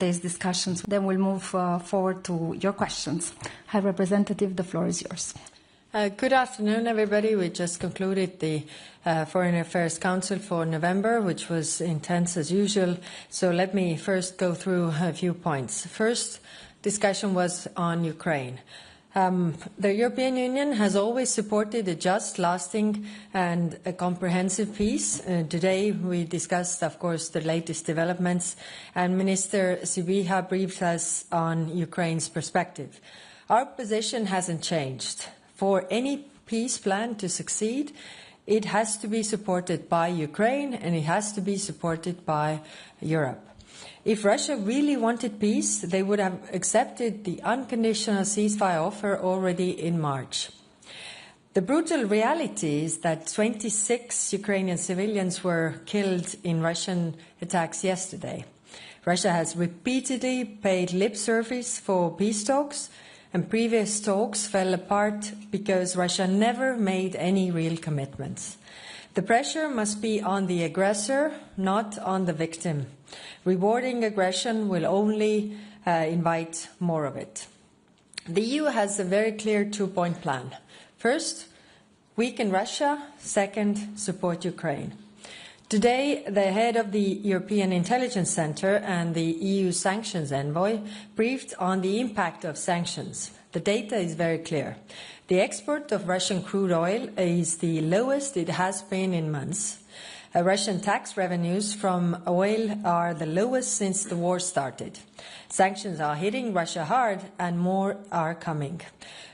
today's discussions. Then we'll move forward to your questions. High Representative, the floor is yours. Good afternoon, everybody. We just concluded the Foreign Affairs Council for November, which was intense as usual. So let me first go through a few points. First discussion was on Ukraine. The European Union has always supported a just, lasting and a comprehensive peace. Today we discussed, of course, the latest developments, and Minister Sybiha briefed us on Ukraine's perspective. Our position hasn't changed. For any peace plan to succeed, it has to be supported by Ukraine and it has to be supported by Europe. If Russia really wanted peace, they would have accepted the unconditional ceasefire offer already in March. The brutal reality is that 26 Ukrainian civilians were killed in Russian attacks yesterday. Russia has repeatedly paid lip service for peace talks, and previous talks fell apart because Russia never made any real commitments. The pressure must be on the aggressor, not on the victim. Rewarding aggression will only invite more of it. The EU has a very clear two-point plan. First, weaken Russia. Second, support Ukraine. Today, the head of the European Intelligence Centre and the EU sanctions envoy briefed on the impact of sanctions. The data is very clear. The export of Russian crude oil is the lowest it has been in months. Russian tax revenues from oil are the lowest since the war started. Sanctions are hitting Russia hard and more are coming.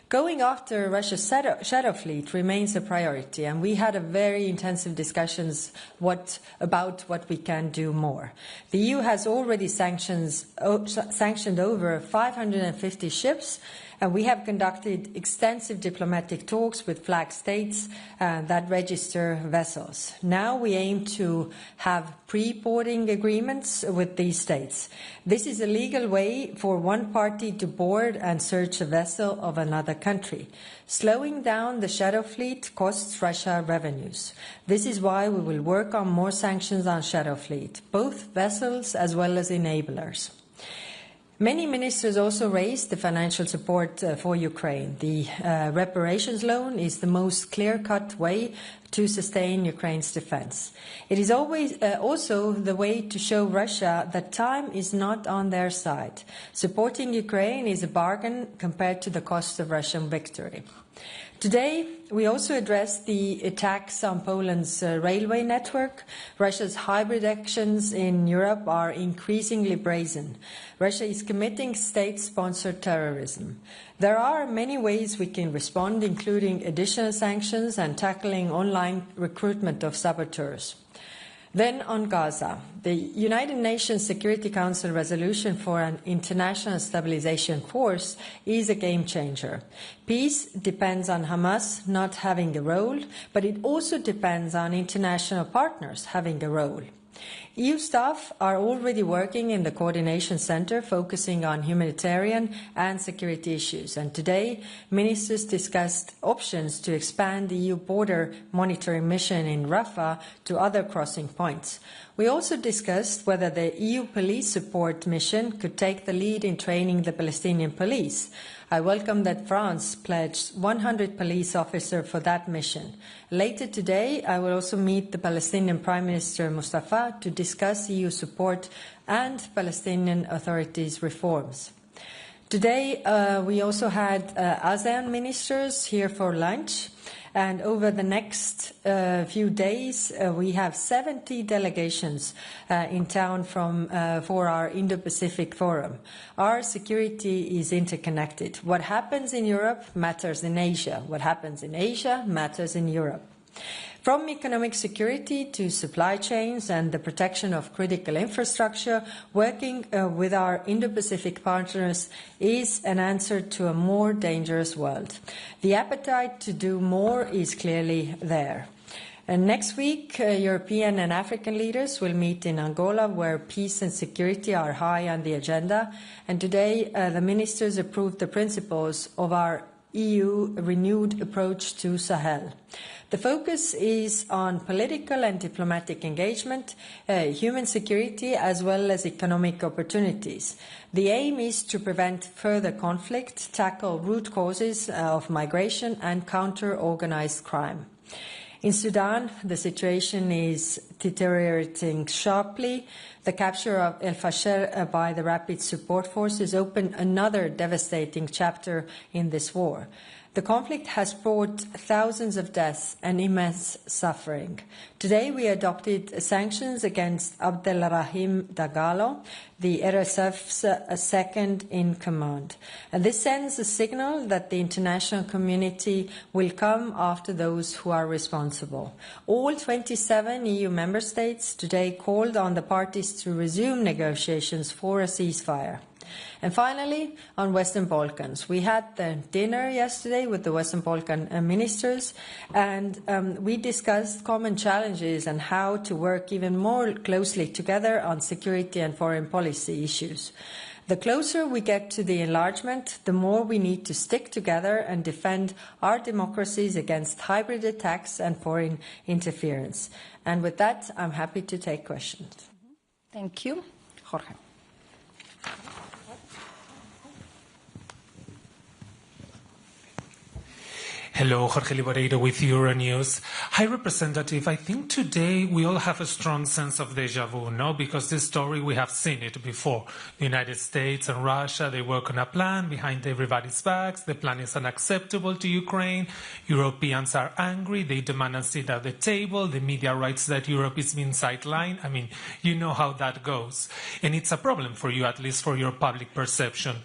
Going after Russia's shadow fleet remains a priority, and we had a very intensive discussions about what we can do more. The EU has already sanctioned over 550 ships, and we have conducted extensive diplomatic talks with flag states that register vessels. Now we aim to have pre-boarding agreements with these states. This is a legal way for one party to board and search a vessel of another country. Slowing down the shadow fleet costs Russia revenues. This is why we will work on more sanctions on shadow fleet, both vessels as well as enablers. Many ministers also raised the financial support for Ukraine. The reparations loan is the most clear-cut way to sustain Ukraine's defense. It is always also the way to show Russia that time is not on their side. Supporting Ukraine is a bargain compared to the cost of Russian victory. Today, we also addressed the attacks on Poland's railway network. Russia's hybrid actions in Europe are increasingly brazen. Russia is committing state-sponsored terrorism. There are many ways we can respond, including additional sanctions and tackling online recruitment of saboteurs. Then on Gaza, the United Nations Security Council resolution for an international stabilization force is a game changer. Peace depends on Hamas not having a role, but it also depends on international partners having a role. EU staff are already working in the Coordination Centre, focusing on humanitarian and security issues. And today, ministers discussed options to expand the EU border monitoring mission in Rafah to other crossing points. We also discussed whether the EU police support mission could take the lead in training the Palestinian police. I welcome that France pledged 100 police officers for that mission. Later today, I will also meet the Palestinian Prime Minister Mustafa to discuss EU support and Palestinian authorities' reforms. Today, we also had ASEAN ministers here for lunch. And over the next few days, we have 70 delegations in town for our Indo-Pacific Forum. Our security is interconnected. What happens in Europe matters in Asia. What happens in Asia matters in Europe. From economic security to supply chains and the protection of critical infrastructure, working with our Indo-Pacific partners is an answer to a more dangerous world. The appetite to do more is clearly there. And next week, European and African leaders will meet in Angola, where peace and security are high on the agenda. And today, the ministers approved the principles of our EU renewed approach to Sahel. The focus is on political and diplomatic engagement, human security, as well as economic opportunities. The aim is to prevent further conflict, tackle root causes of migration, and counter organized crime. In Sudan, the situation is deteriorating sharply. The capture of El Fasher by the Rapid Support Forces opened another devastating chapter in this war. The conflict has brought thousands of deaths and immense suffering. Today we adopted sanctions against Abdelrahim Dagalo, the RSF's second in command. And this sends a signal that the international community will come after those who are responsible. All 27 EU member states today called on the parties to resume negotiations for a ceasefire. And finally, on Western Balkans, we had the dinner yesterday with the Western Balkan ministers, and we discussed common challenges and how to work even more closely together on security and foreign policy issues. The closer we get to the enlargement, the more we need to stick together and defend our democracies against hybrid attacks and foreign interference. And with that, I'm happy to take questions. Thank you. Jorge. Hello, Jorge Liboreiro with Euronews. High Representative, I think today we all have a strong sense of deja vu, no? Because this story, we have seen it before. The United States and Russia, they work on a plan behind everybody's backs. The plan is unacceptable to Ukraine. Europeans are angry. They demand a seat at the table. The media writes that Europe is being sidelined. I mean, you know how that goes. And it's a problem for you, at least for your public perception.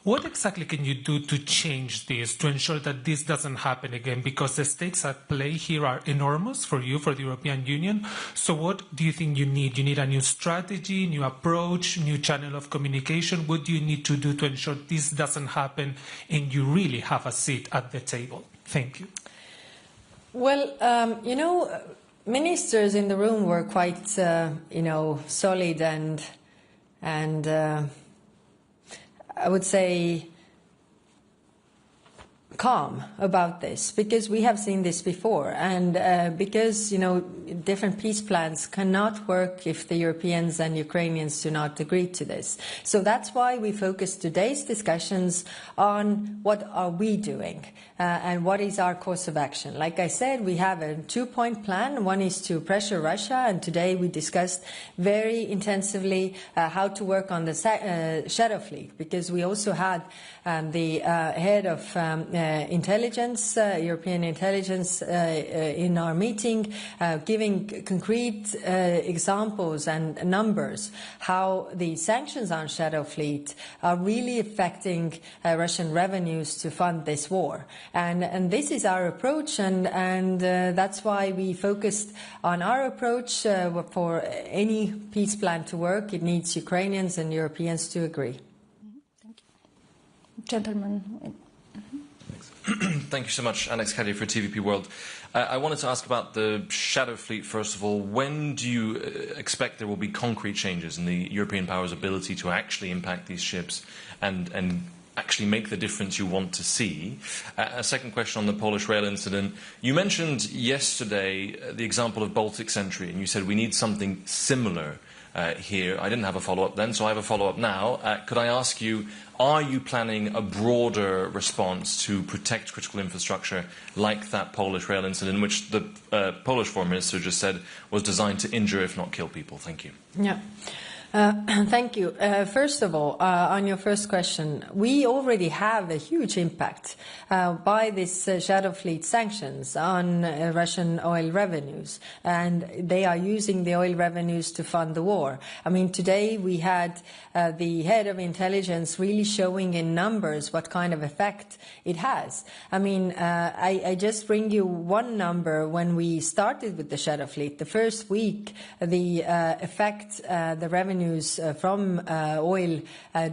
What exactly can you do to change this, to ensure that this doesn't happen again? Because the stakes at play here are enormous for you, for the European Union. So what do you think you need? You need a new strategy, new approach, new channel of communication. What do you need to do to ensure this doesn't happen and you really have a seat at the table? Thank you. Well, ministers in the room were quite, solid and I would say calm about this, because we have seen this before, and because different peace plans cannot work if the Europeans and Ukrainians do not agree to this. So that's why we focus today's discussions on what are we doing and what is our course of action. Like I said, we have a 2-point plan. One is to pressure Russia, and today we discussed very intensively how to work on the shadow fleet, because we also had the head of intelligence, European intelligence, in our meeting, giving concrete examples and numbers how the sanctions on shadow fleet are really affecting Russian revenues to fund this war. And this is our approach, and that's why we focused on our approach. For any peace plan to work, it needs Ukrainians and Europeans to agree. Thank you. Gentlemen. Thank you so much, Alex Caddy for TVP World. I wanted to ask about the shadow fleet, first of all. When do you expect there will be concrete changes in the European powers' ability to actually impact these ships and actually make the difference you want to see? A second question on the Polish rail incident. You mentioned yesterday the example of Baltic Sentry, and you said we need something similar here. I didn't have a follow-up then, so I have a follow-up now. Could I ask you, are you planning a broader response to protect critical infrastructure like that Polish rail incident, which the Polish Foreign Minister just said was designed to injure, if not kill people? Thank you. Yeah. Thank you. First of all, on your first question, we already have a huge impact by this shadow fleet sanctions on Russian oil revenues, and they are using the oil revenues to fund the war. I mean, today we had the head of intelligence really showing in numbers what kind of effect it has. I mean, I just bring you one number. When we started with the shadow fleet, the first week, the effect, the revenues from oil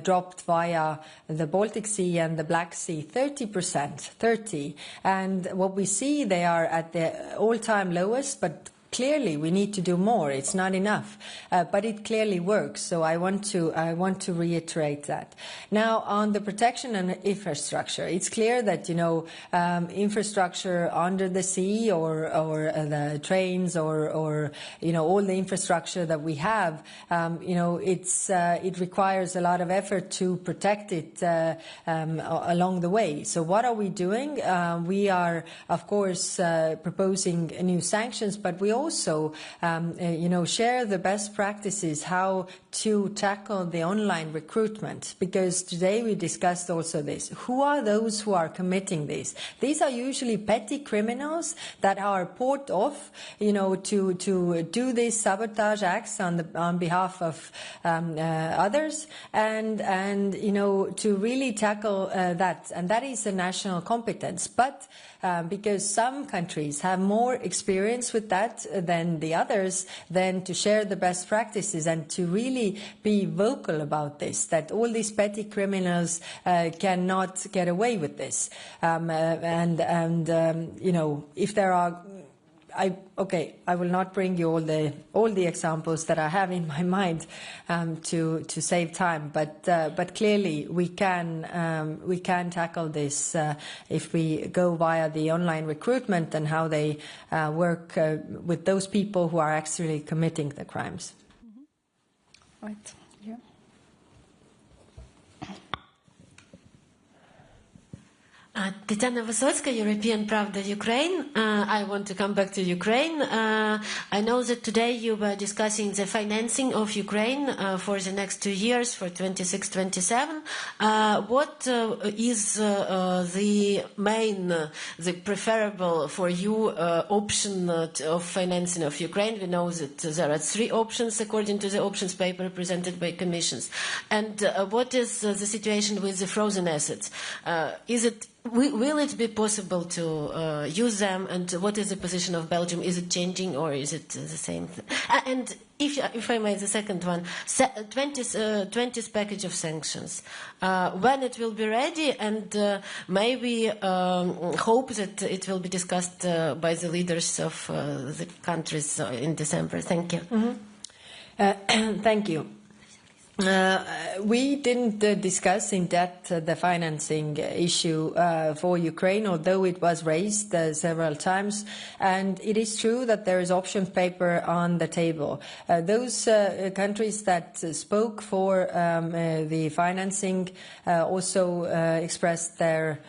dropped via the Baltic Sea and the Black Sea 30%, 30. And what we see, they are at the all-time lowest, but clearly we need to do more. It's not enough, but it clearly works. So I want to reiterate that. Now, on the protection and infrastructure, it's clear that infrastructure under the sea or the trains or all the infrastructure that we have, it requires a lot of effort to protect it along the way. So what are we doing? We are, of course, proposing new sanctions, but we also, share the best practices how to tackle the online recruitment. Because today we discussed also this. Who are those who are committing this? These are usually petty criminals that are bought off, to do these sabotage acts on behalf of others, and to really tackle that. And that is a national competence. But because some countries have more experience with that than the others, then to share the best practices and to really be vocal about this, that all these petty criminals cannot get away with this. If there are, I will not bring you all the examples that I have in my mind to save time, but clearly we can tackle this if we go via the online recruitment and how they work with those people who are actually committing the crimes. Mm-hmm. Right. Yeah. Tetiana Wysocka, European Pravda, Ukraine. I want to come back to Ukraine. I know that today you were discussing the financing of Ukraine for the next 2 years, for 26-27. What is the main, the preferable for you option of financing of Ukraine? We know that there are 3 options according to the options paper presented by commissions. And what is the situation with the frozen assets? Will it be possible to use them, and what is the position of Belgium? Is it changing or is it the same? And if I may, the second one, 20th package of sanctions, when it will be ready, and maybe hope that it will be discussed by the leaders of the countries in December. Thank you. Mm-hmm. Thank you. We didn't discuss in depth the financing issue for Ukraine, although it was raised several times. And it is true that there is option paper on the table. Those countries that spoke for the financing also expressed their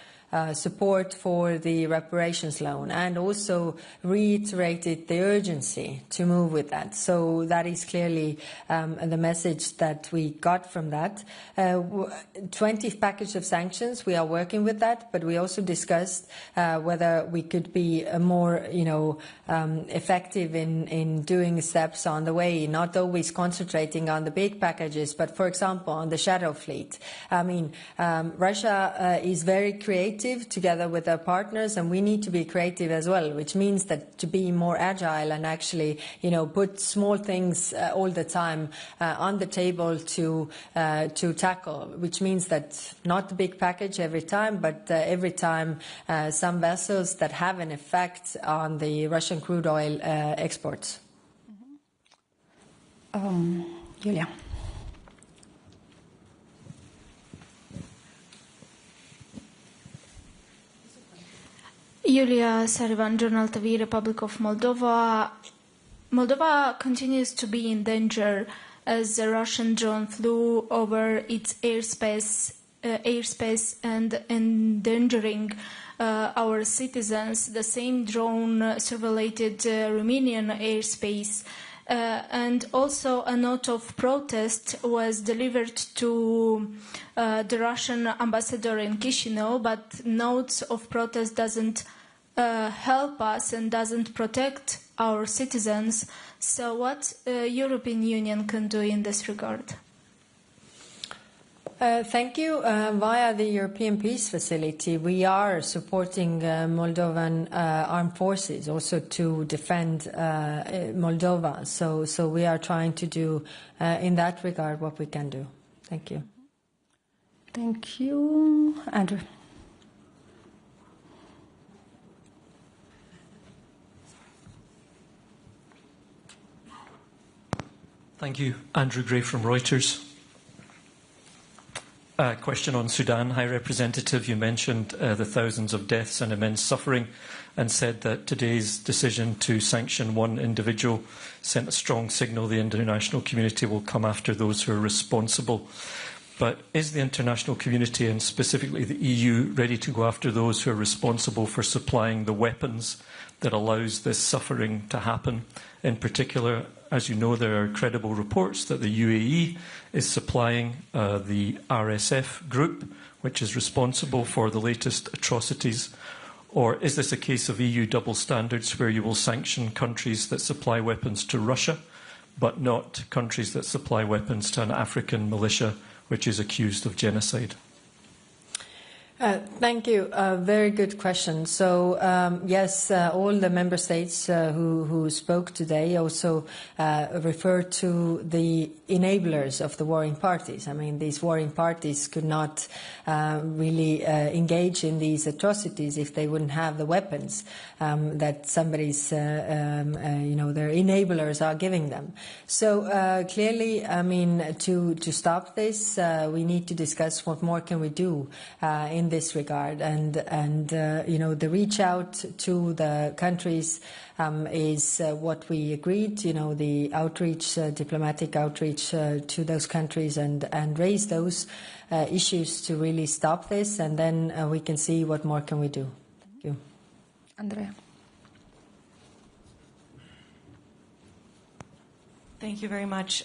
support for the reparations loan, and also reiterated the urgency to move with that. So that is clearly the message that we got from that. 20th package of sanctions, we are working with that, but we also discussed whether we could be more, effective in doing steps on the way, not always concentrating on the big packages, but for example, on the shadow fleet. I mean, Russia is very creative together with our partners, and we need to be creative as well, which means that to be more agile and actually, put small things all the time on the table to tackle, which means that not the big package every time, but every time some vessels that have an effect on the Russian crude oil exports. Julia. Julia Sarivan, Journal TV, Republic of Moldova. Moldova continues to be in danger as the Russian drone flew over its airspace and endangering our citizens. The same drone surveilled Romanian airspace. And also a note of protest was delivered to the Russian ambassador in Chisinau, but notes of protest doesn't help us and doesn't protect our citizens. So what European Union can do in this regard? Thank you. Via the European Peace Facility, we are supporting Moldovan armed forces also to defend Moldova. So we are trying to do in that regard what we can do. Thank you. Thank you. Andrew. Thank you. Andrew Gray from Reuters. A question on Sudan. High Representative, you mentioned the thousands of deaths and immense suffering and said that today's decision to sanction one individual sent a strong signal the international community will come after those who are responsible. But is the international community, and specifically the EU, ready to go after those who are responsible for supplying the weapons that allows this suffering to happen? In particular, as you know, there are credible reports that the UAE is supplying the RSF group, which is responsible for the latest atrocities. Or is this a case of EU double standards where you will sanction countries that supply weapons to Russia, but not countries that supply weapons to an African militia which is accused of genocide? Thank you. Very good question. So, yes, all the member states who spoke today also referred to the enablers of the warring parties. I mean, these warring parties could not really engage in these atrocities if they wouldn't have the weapons that somebody's, their enablers are giving them. So, clearly, I mean, to stop this, we need to discuss what more can we do in this regard, and the reach out to the countries is what we agreed. The outreach, diplomatic outreach to those countries, and raise those issues to really stop this, and then we can see what more can we do. Thank you, Andrea. Thank you very much.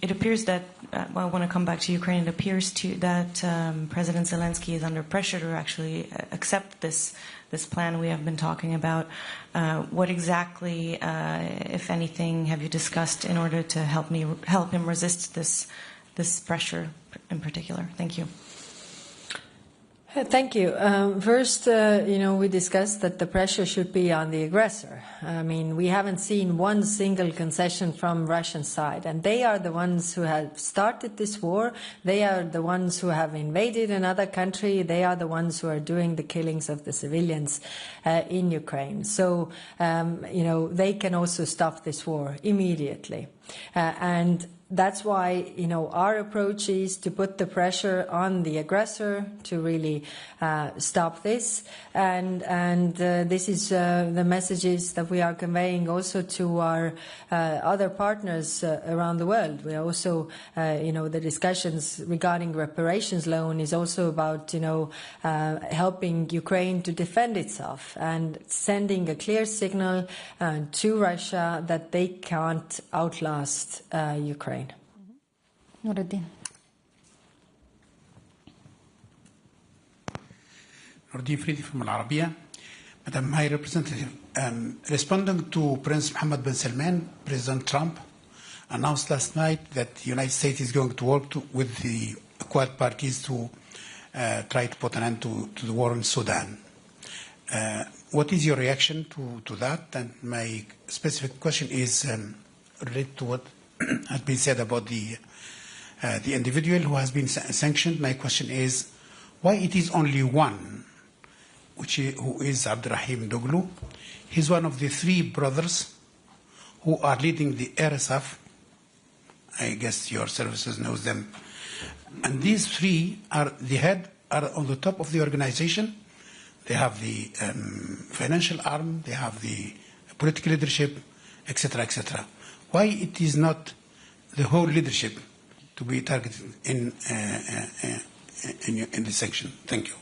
It appears that, I want to come back to Ukraine, it appears that President Zelensky is under pressure to actually accept this plan we have been talking about. What exactly, if anything, have you discussed in order to help him resist this pressure in particular? Thank you. Thank you. First, we discussed that the pressure should be on the aggressor. I mean, we haven't seen one single concession from Russian side, and they are the ones who have started this war. They are the ones who have invaded another country. They are the ones who are doing the killings of the civilians in Ukraine. So, they can also stop this war immediately. And that's why, our approach is to put the pressure on the aggressor to really stop this. And this is the messages that we are conveying also to our other partners around the world. We are also, the discussions regarding reparations loan is also about, helping Ukraine to defend itself and sending a clear signal to Russia that they can't outlast Ukraine. Nuruddin. Nuruddin Fridi from Al Arabiya. Madam High Representative, responding to Prince Mohammed bin Salman, President Trump announced last night that the United States is going to work with the Quad parties to try to put an end to the war in Sudan. What is your reaction to that? And my specific question is related to what has been said about the individual who has been sanctioned. My question is, why it is only one, who is Abdurrahim Doglu? He's one of the three brothers who are leading the RSF. I guess your services knows them. And these three are on the top of the organization. They have the financial arm, they have the political leadership, etc., etc. Why it is not the whole leadership to be targeted in the sanction? Thank you.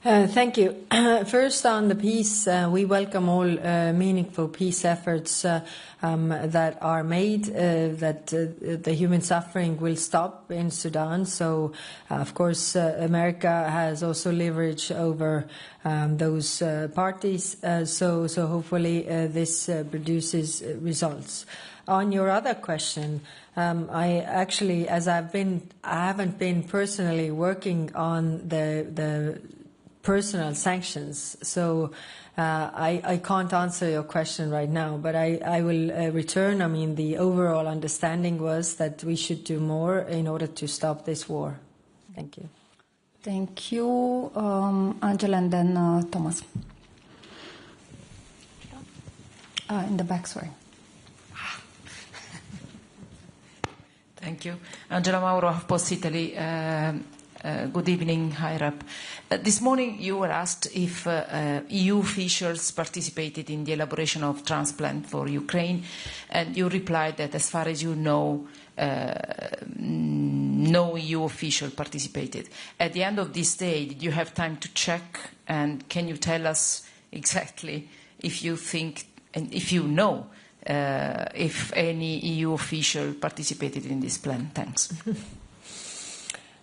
Thank you. First, on the peace, we welcome all meaningful peace efforts that are made, that the human suffering will stop in Sudan. So, of course, America has also leverage over those parties. So hopefully this produces results. On your other question, I actually, I haven't been personally working on the personal sanctions, so I can't answer your question right now, but I will return. I mean, the overall understanding was that we should do more in order to stop this war. Thank you. Thank you, Angela, and then Thomas. In the back, sorry. Thank you. Angela Mauro of Post Italy. Good evening, High Rep. This morning you were asked if EU officials participated in the elaboration of transplant for Ukraine, and you replied that as far as you know, no EU official participated. At the end of this day, did you have time to check, and can you tell us exactly if you think and if you know if any EU official participated in this plan? Thanks.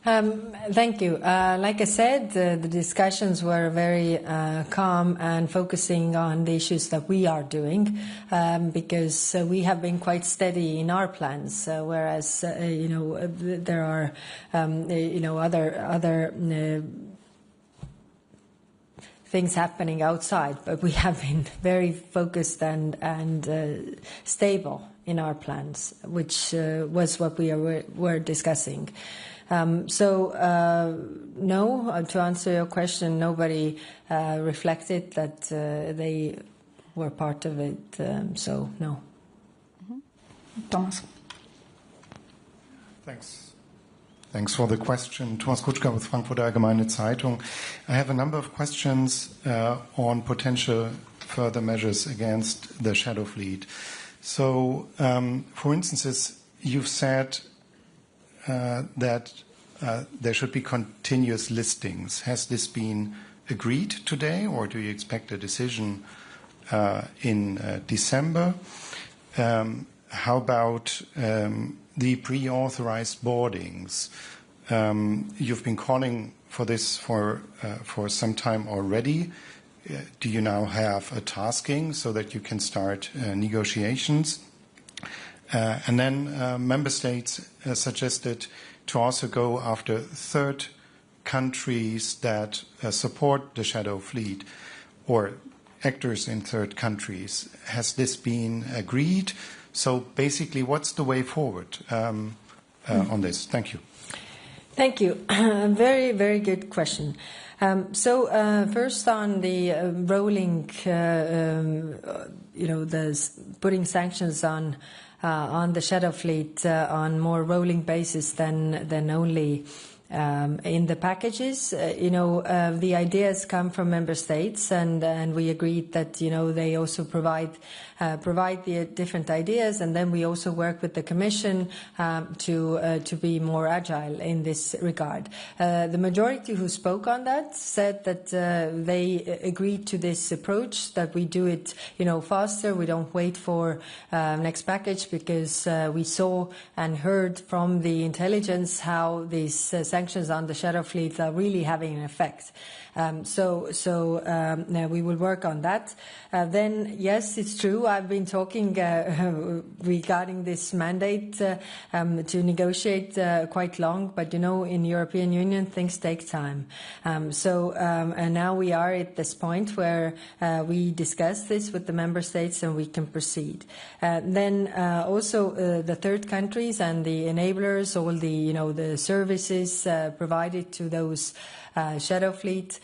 Thank you. Like I said, the discussions were very calm and focusing on the issues that we are doing, because we have been quite steady in our plans, whereas there are other things happening outside, but we have been very focused and stable in our plans, which was what we were discussing. No, to answer your question, nobody reflected that they were part of it, so no. Thomas. Thanks for the question. Thomas Kutschka with Frankfurter Allgemeine Zeitung. I have a number of questions on potential further measures against the shadow fleet. So, for instance, you've said that there should be continuous listings. Has this been agreed today, or do you expect a decision in December? How about the pre-authorized boardings? You've been calling for this for some time already. Do you now have a tasking so that you can start negotiations? And then member states suggested to also go after third countries that support the shadow fleet or actors in third countries. Has this been agreed? So basically, what's the way forward on this? Thank you. Thank you. Very, very good question. First on the rolling, the putting sanctions on the shadow fleet on more rolling basis than only in the packages. The ideas come from member states, and we agreed that they also provide the different ideas, and then we also work with the Commission to be more agile in this regard. The majority who spoke on that said that they agreed to this approach, that we do it faster. We don't wait for next package, because we saw and heard from the intelligence how these sanctions on the shadow fleet are really having an effect. We will work on that. Then, yes, it's true. I've been talking regarding this mandate to negotiate quite long, but in European Union things take time. And now we are at this point where we discuss this with the member states and we can proceed. Then also the third countries and the enablers, all the services provided to those shadow fleet.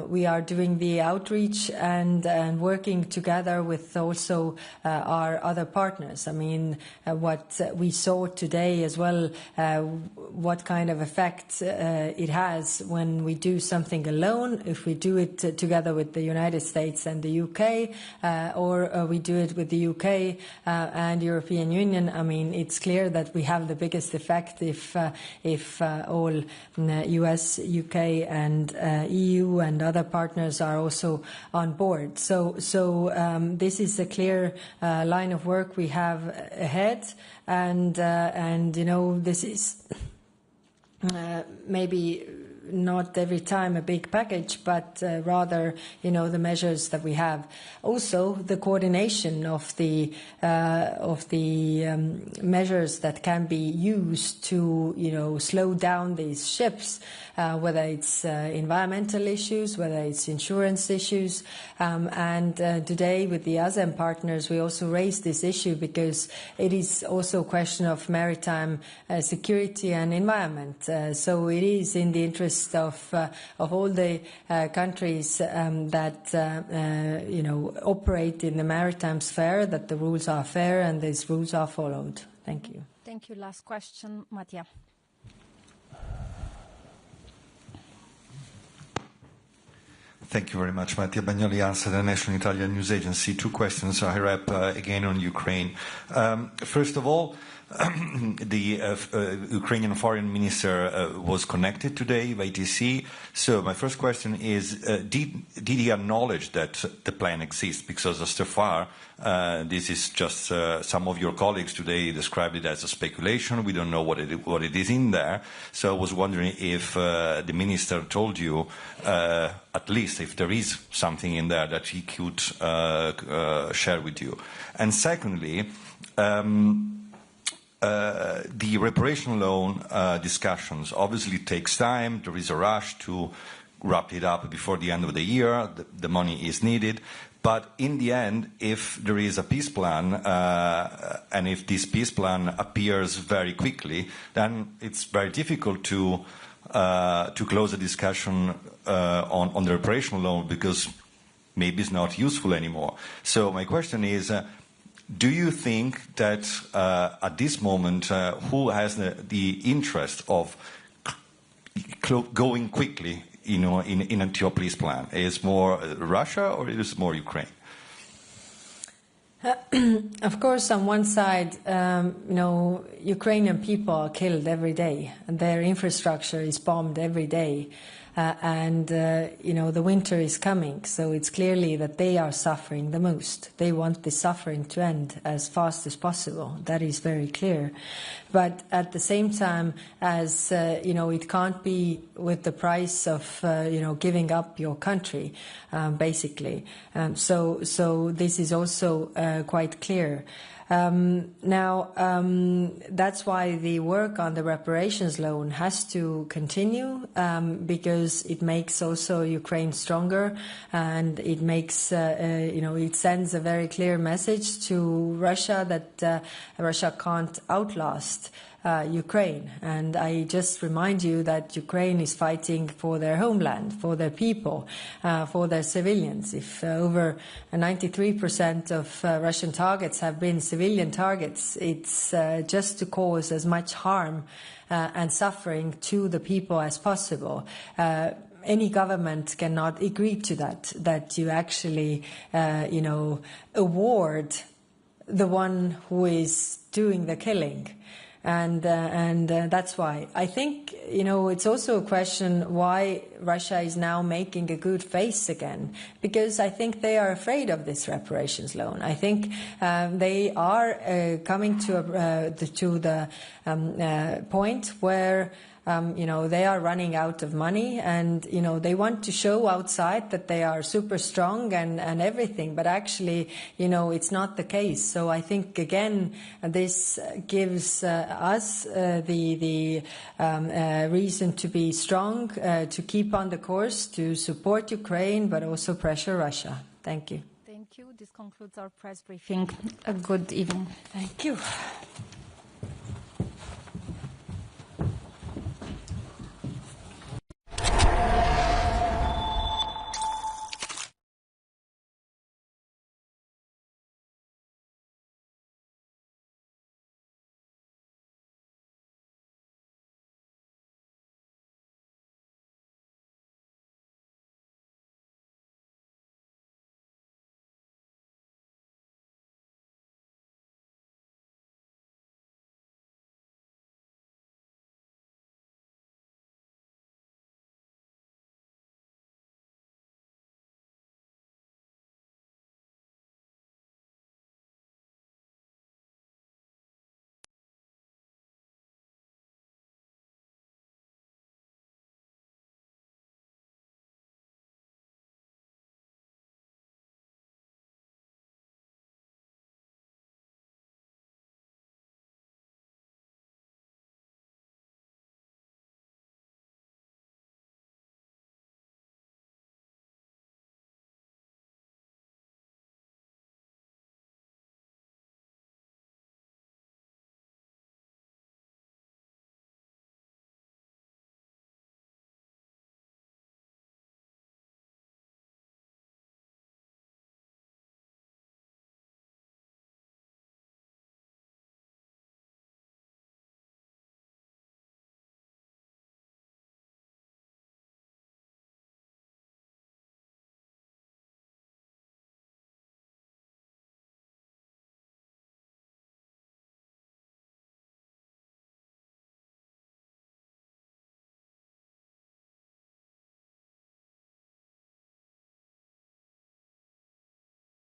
We are doing the outreach and working together with also our other partners. I mean, what we saw today as well, what kind of effect it has when we do something alone, if we do it together with the United States and the UK, or we do it with the UK and European Union. I mean, it's clear that we have the biggest effect if all US, UK and EU and other partners are also on board. So this is a clear line of work we have ahead, and this is maybe not every time a big package, but rather, the measures that we have. Also, the coordination of the measures that can be used to, slow down these ships, whether it's environmental issues, whether it's insurance issues. And today, with the ASEAN partners, we also raised this issue because it is also a question of maritime security and environment. So it is in the interest of all the countries that operate in the maritime sphere, that the rules are fair and these rules are followed. Thank you. Thank you. Last question, Mattia. Thank you very much. Mattia Bagnoli, ANSA, the National Italian News Agency. Two questions I wrap again on Ukraine. First of all, the Ukrainian foreign minister was connected today by TC. So my first question is, did he acknowledge that the plan exists? Because so far, this is just some of your colleagues today described it as a speculation. We don't know what it is in there. So I was wondering if the minister told you, at least if there is something in there that he could share with you. And secondly, the reparation loan discussions obviously takes time. There is a rush to wrap it up before the end of the year. The money is needed. But in the end, if there is a peace plan, and if this peace plan appears very quickly, then it's very difficult to close a discussion on the reparation loan, because maybe it's not useful anymore. So my question is, do you think that at this moment, who has the interest of going quickly, into a peace plan? Is more Russia or is more Ukraine? Of course, on one side, Ukrainian people are killed every day, and their infrastructure is bombed every day. The winter is coming, so it's clearly that they are suffering the most. They want the suffering to end as fast as possible. That is very clear. But at the same time, as it can't be with the price of giving up your country, basically. So this is also quite clear. That's why the work on the reparations loan has to continue, because it makes also Ukraine stronger, and it makes, it sends a very clear message to Russia that Russia can't outlast Ukraine. And I just remind you that Ukraine is fighting for their homeland, for their people, for their civilians. If over 93% of Russian targets have been civilian targets, it's just to cause as much harm and suffering to the people as possible. Any government cannot agree to that you actually, award the one who is doing the killing. And that's why I think, it's also a question why Russia is now making a good face again, because I think they are afraid of this reparations loan. I think they are coming to the point where they are running out of money, and, they want to show outside that they are super strong and everything, but actually, it's not the case. So I think, again, this gives us the reason to be strong, to keep on the course, to support Ukraine, but also pressure Russia. Thank you. Thank you. This concludes our press briefing. A good evening. Thank you.